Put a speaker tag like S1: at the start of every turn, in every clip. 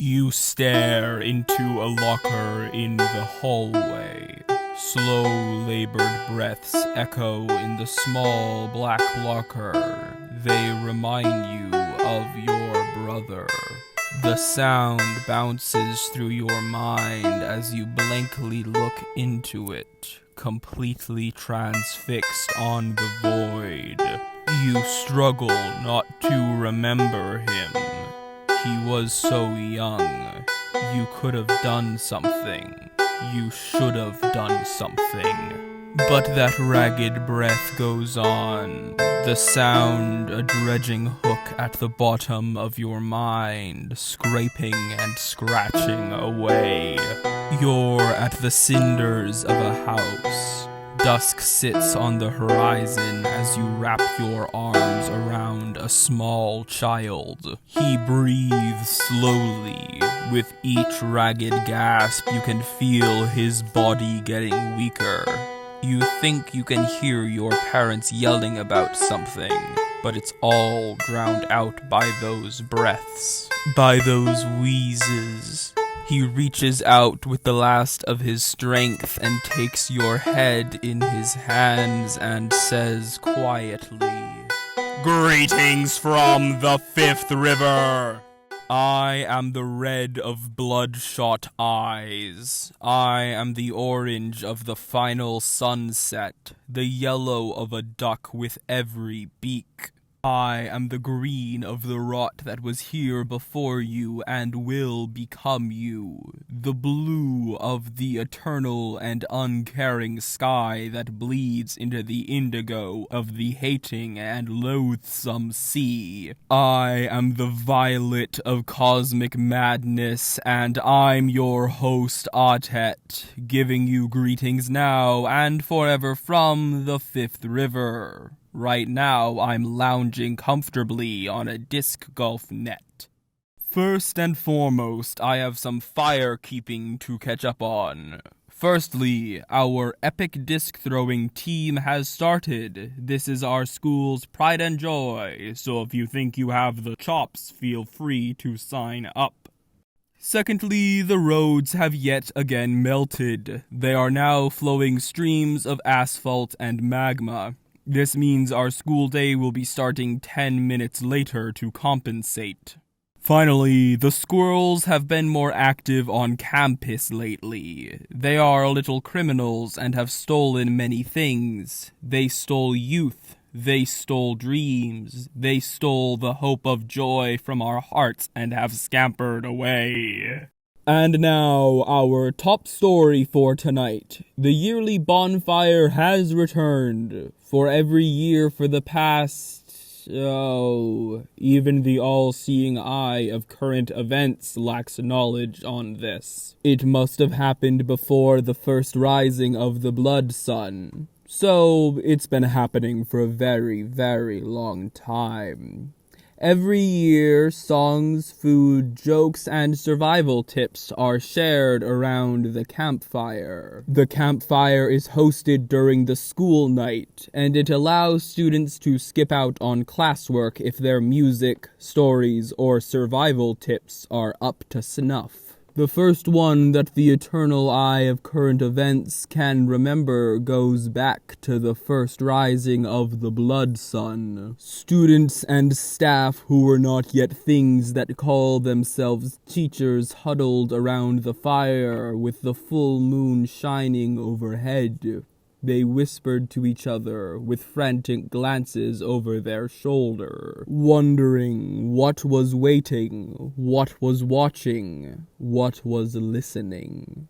S1: You stare into a locker in the hallway. Slow, labored breaths echo in the small black locker. They remind you of your brother. The sound bounces through your mind as you blankly look into it, completely transfixed on the void. You struggle not to remember him. He was so young. You could have done something. You should have done something. But that ragged breath goes on. The sound a dredging hook at the bottom of your mind, scraping and scratching away. You're at the cinders of a house. Dusk sits on the horizon as you wrap your arms around a small child. He breathes slowly. With each ragged gasp, you can feel his body getting weaker. You think you can hear your parents yelling about something, but it's all drowned out by those breaths, by those wheezes. He reaches out with the last of his strength and takes your head in his hands and says quietly, "Greetings from the Fifth River. I am the red of bloodshot eyes. I am the orange of the final sunset, the yellow of a duck with every beak. I am the green of the rot that was here before you and will become you, the blue of the eternal and uncaring sky that bleeds into the indigo of the hating and loathsome sea. I am the violet of cosmic madness, and I'm your host, Ateht, giving you greetings now and forever from the Fifth River. Right now, I'm lounging comfortably on a disc golf net. First and foremost, I have some fire keeping to catch up on. Firstly, our epic disc-throwing team has started. This is our school's pride and joy, so if you think you have the chops, feel free to sign up. Secondly, the roads have yet again melted. They are now flowing streams of asphalt and magma. This means our school day will be starting 10 minutes later to compensate. Finally, the squirrels have been more active on campus lately. They are little criminals and have stolen many things. They stole youth. They stole dreams. They stole the hope of joy from our hearts and have scampered away. And now, our top story for tonight. The yearly bonfire has returned. For every year for the past... even the all-seeing eye of current events lacks knowledge on this. It must have happened before the first rising of the blood sun. So, it's been happening for a very, very long time. Every year, songs, food, jokes, and survival tips are shared around the campfire. The campfire is hosted during the school night, and it allows students to skip out on classwork if their music, stories, or survival tips are up to snuff. The first one that the eternal eye of current events can remember goes back to the first rising of the blood sun. Students and staff who were not yet things that call themselves teachers huddled around the fire with the full moon shining overhead. They whispered to each other with frantic glances over their shoulder, wondering what was waiting, what was watching, what was listening.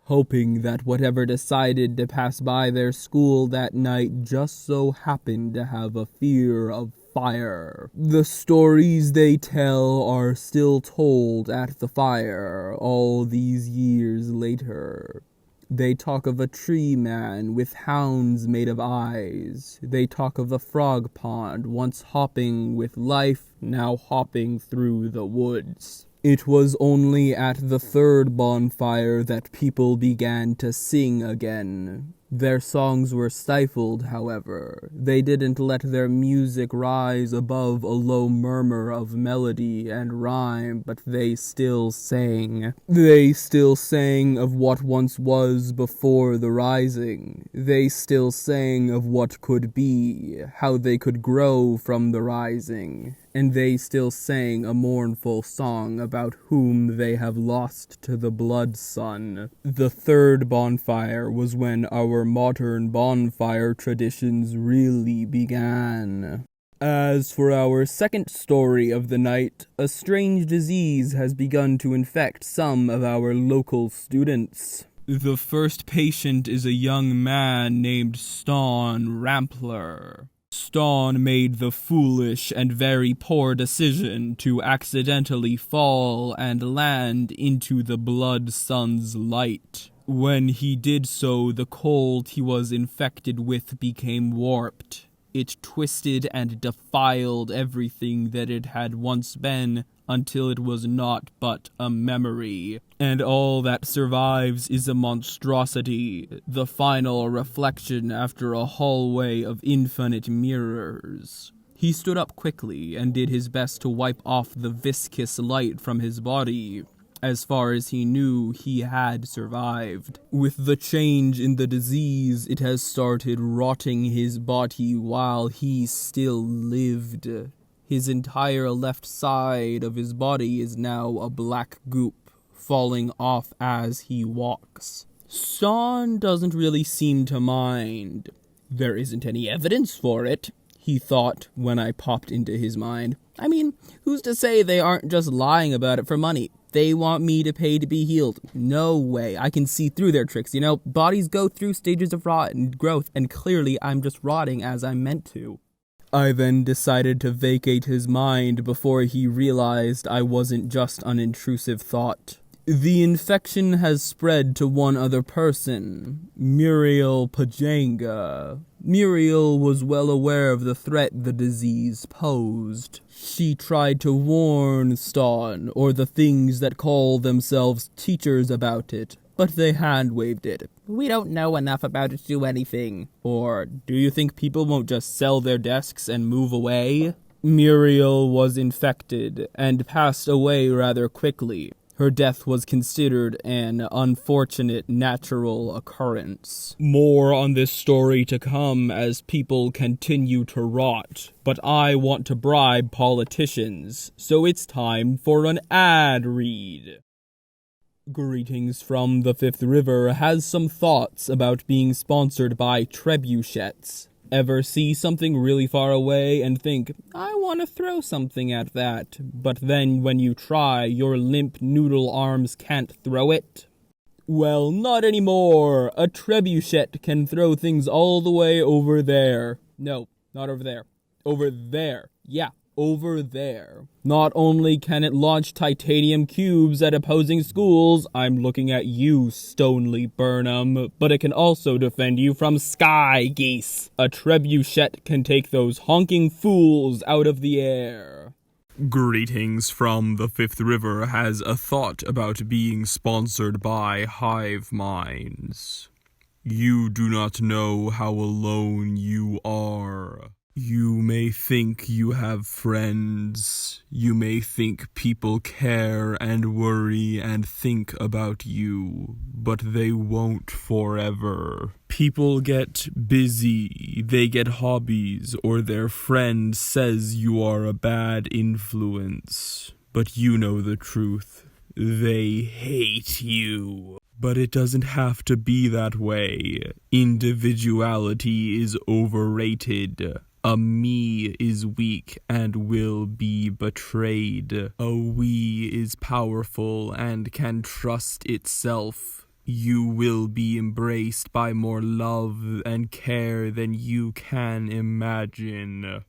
S1: Hoping that whatever decided to pass by their school that night just so happened to have a fear of fire. The stories they tell are still told at the fire all these years later. They talk of a tree man with hounds made of eyes. They talk of a frog pond once hopping with life, now hopping through the woods. It was only at the third bonfire that people began to sing again. Their songs were stifled, however. They didn't let their music rise above a low murmur of melody and rhyme, but they still sang. They still sang of what once was before the rising. They still sang of what could be, how they could grow from the rising. And they still sang a mournful song about whom they have lost to the blood sun. The third bonfire was when our modern bonfire traditions really began. As for our second story of the night, a strange disease has begun to infect some of our local students. The first patient is a young man named Ston Rampler. Ston made the foolish and very poor decision to accidentally fall and land into the blood sun's light. When he did so, the cold he was infected with became warped. It twisted and defiled everything that it had once been until it was naught but a memory. And all that survives is a monstrosity, the final reflection after a hallway of infinite mirrors. He stood up quickly and did his best to wipe off the viscous light from his body. As far as he knew, he had survived. With the change in the disease, it has started rotting his body while he still lived. His entire left side of his body is now a black goop, falling off as he walks. Ston doesn't really seem to mind. There isn't any evidence for it, he thought when I popped into his mind. I mean, who's to say they aren't just lying about it for money? They want me to pay to be healed. No way. I can see through their tricks, you know? Bodies go through stages of rot and growth, and clearly I'm just rotting as I'm meant to. I then decided to vacate his mind before he realized I wasn't just an intrusive thought. The infection has spread to one other person, Muriel Pajanga. Muriel was well aware of the threat the disease posed. She tried to warn Ston, or the things that call themselves teachers, about it, but they hand-waved it. We don't know enough about it to do anything. Or, do you think people won't just sell their desks and move away? Muriel was infected, and passed away rather quickly. Her death was considered an unfortunate natural occurrence. More on this story to come as people continue to rot, but I want to bribe politicians, so it's time for an ad read. Greetings from the Fifth River has some thoughts about being sponsored by trebuchets. Ever see something really far away and think, I want to throw something at that, but then when you try, your limp noodle arms can't throw it? Well, not anymore. A trebuchet can throw things all the way over there. No, not over there. Over there. Yeah, over there. Not only can it launch titanium cubes at opposing schools, I'm looking at you, Stonely Burnham, but it can also defend you from sky geese. A trebuchet can take those honking fools out of the air. Greetings from the Fifth River has a thought about being sponsored by Hiveminds. You do not know how alone you are. You may think you have friends. You may think people care and worry and think about you, but they won't forever. People get busy, they get hobbies, or their friend says you are a bad influence. But you know the truth. They hate you. But it doesn't have to be that way. Individuality is overrated. A me is weak and will be betrayed. A we is powerful and can trust itself. You will be embraced by more love and care than you can imagine.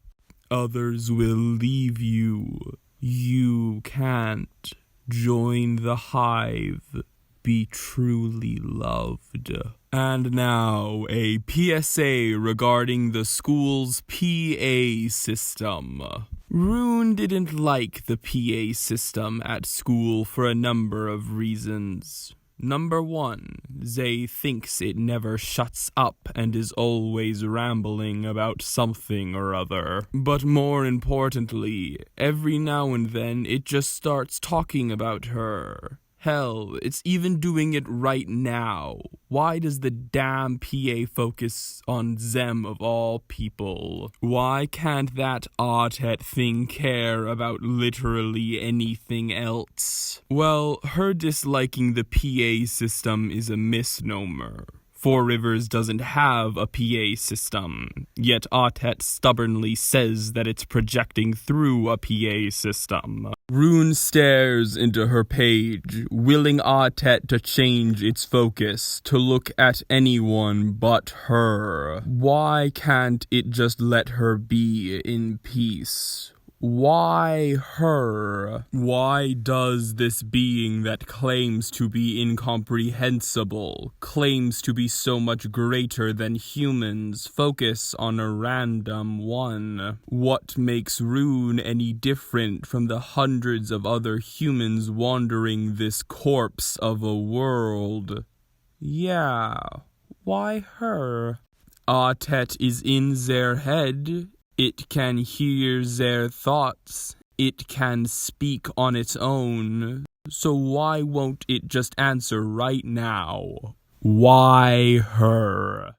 S1: Others will leave you. You can't. Join the hive. Be truly loved. And now, a PSA regarding the school's PA system. Rune didn't like the PA system at school for a number of reasons. Number 1, Zay thinks it never shuts up and is always rambling about something or other. But more importantly, every now and then it just starts talking about her. Hell, it's even doing it right now. Why does the damn PA focus on Zem of all people? Why can't that Ateht thing care about literally anything else? Well, her disliking the PA system is a misnomer. Four Rivers doesn't have a PA system, yet Ateht stubbornly says that it's projecting through a PA system. Rune stares into her page, willing Ateht to change its focus, to look at anyone but her. Why can't it just let her be in peace? Why her? Why does this being that claims to be incomprehensible, claims to be so much greater than humans, focus on a random one? What makes Rune any different from the hundreds of other humans wandering this corpse of a world? Yeah, why her? Ateht is in their head. It can hear their thoughts. It can speak on its own. So why won't it just answer right now? Why her?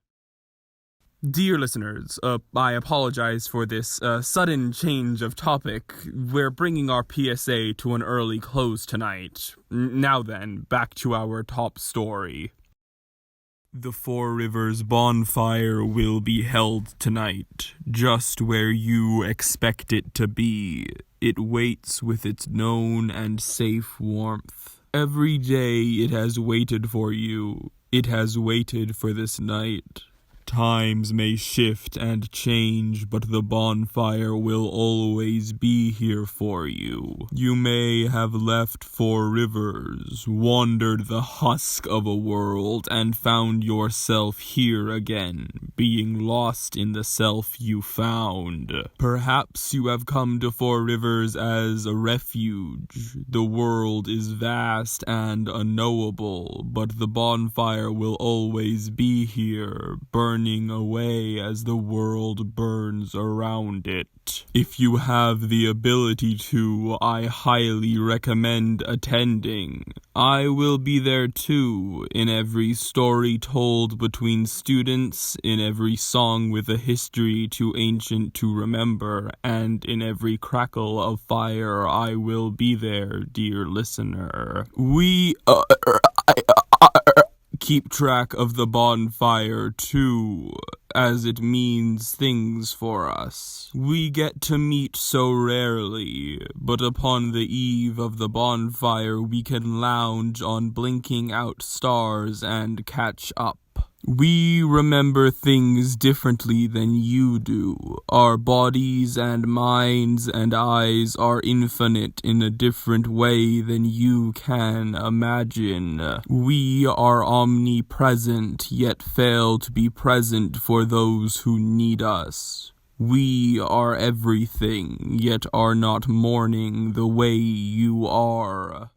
S1: Dear listeners, I apologize for this sudden change of topic. We're bringing our PSA to an early close tonight. Now then, back to our top story. The Four Rivers bonfire will be held tonight, just where you expect it to be. It waits with its known and safe warmth. Every day it has waited for you. It has waited for this night. Times may shift and change, but the bonfire will always be here for you. You may have left Four Rivers, wandered the husk of a world, and found yourself here again, being lost in the self you found. Perhaps you have come to Four Rivers as a refuge. The world is vast and unknowable, but the bonfire will always be here, burning away as the world burns around it. If you have the ability to, I highly recommend attending. I will be there too, in every story told between students, in every song with a history too ancient to remember, and in every crackle of fire I will be there, dear listener. We, keep track of the bonfire, too, as it means things for us. We get to meet so rarely, but upon the eve of the bonfire we can lounge on blinking out stars and catch up. We remember things differently than you do. Our bodies and minds and eyes are infinite in a different way than you can imagine. We are omnipresent, yet fail to be present for those who need us. We are everything, yet are not mourning the way you are.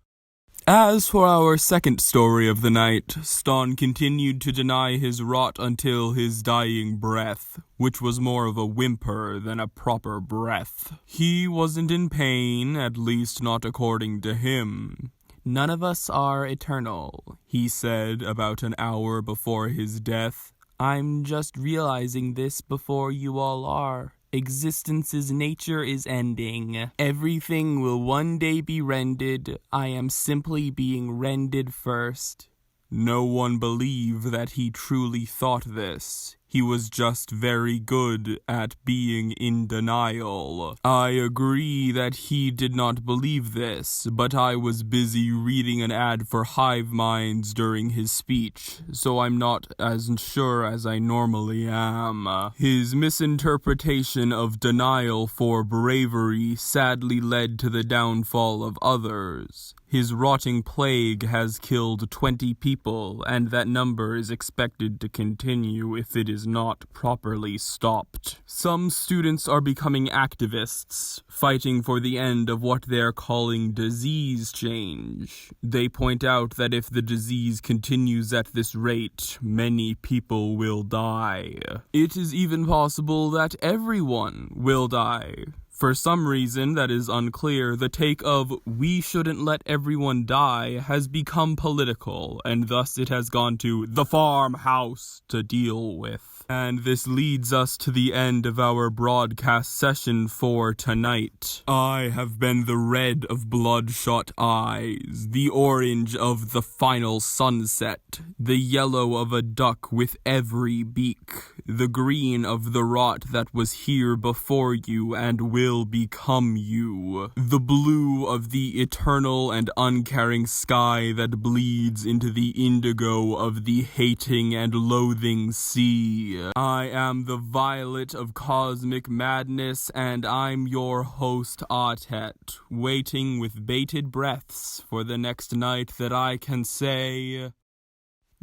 S1: As for our second story of the night, Ston continued to deny his rot until his dying breath, which was more of a whimper than a proper breath. He wasn't in pain, at least not according to him. "None of us are eternal," he said about an hour before his death. "I'm just realizing this before you all are. Existence's nature is ending. Everything will one day be rended. I am simply being rended first." No one believed that he truly thought this. He was just very good at being in denial. I agree that he did not believe this, but I was busy reading an ad for hivemind during his speech, so I'm not as sure as I normally am. His misinterpretation of denial for bravery sadly led to the downfall of others. His rotting plague has killed 20 people, and that number is expected to continue if it is is not properly stopped. Some students are becoming activists, fighting for the end of what they're calling disease change. They point out that if the disease continues at this rate, many people will die. It is even possible that everyone will die. For some reason that is unclear, the take of "we shouldn't let everyone die" has become political, and thus it has gone to the farmhouse to deal with. And this leads us to the end of our broadcast session for tonight. I have been the red of bloodshot eyes, the orange of the final sunset, the yellow of a duck with every beak, the green of the rot that was here before you and will become you, the blue of the eternal and uncaring sky that bleeds into the indigo of the hating and loathing sea. I am the violet of cosmic madness, and I'm your host, Ateht, waiting with bated breaths for the next night that I can say,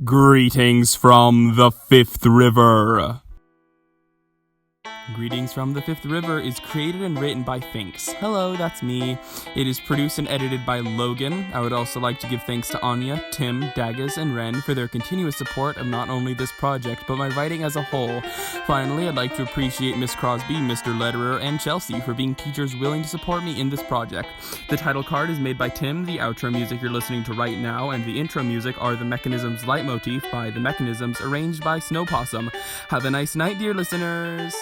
S1: "Greetings from the Fifth River." Greetings from the Fifth River is created and written by Phynx. Hello, that's me. It is produced and edited by Logan. I would also like to give thanks to Anya, Tim, Daggaz, and Ren for their continuous support of not only this project, but my writing as a whole. Finally, I'd like to appreciate Miss Crosby, Mr. Letterer, and Chelsea for being teachers willing to support me in this project. The title card is made by Tim, the outro music you're listening to right now, and the intro music are The Mechanisms Leitmotif by The Mechanisms, arranged by Snowpossum. Have a nice night, dear listeners!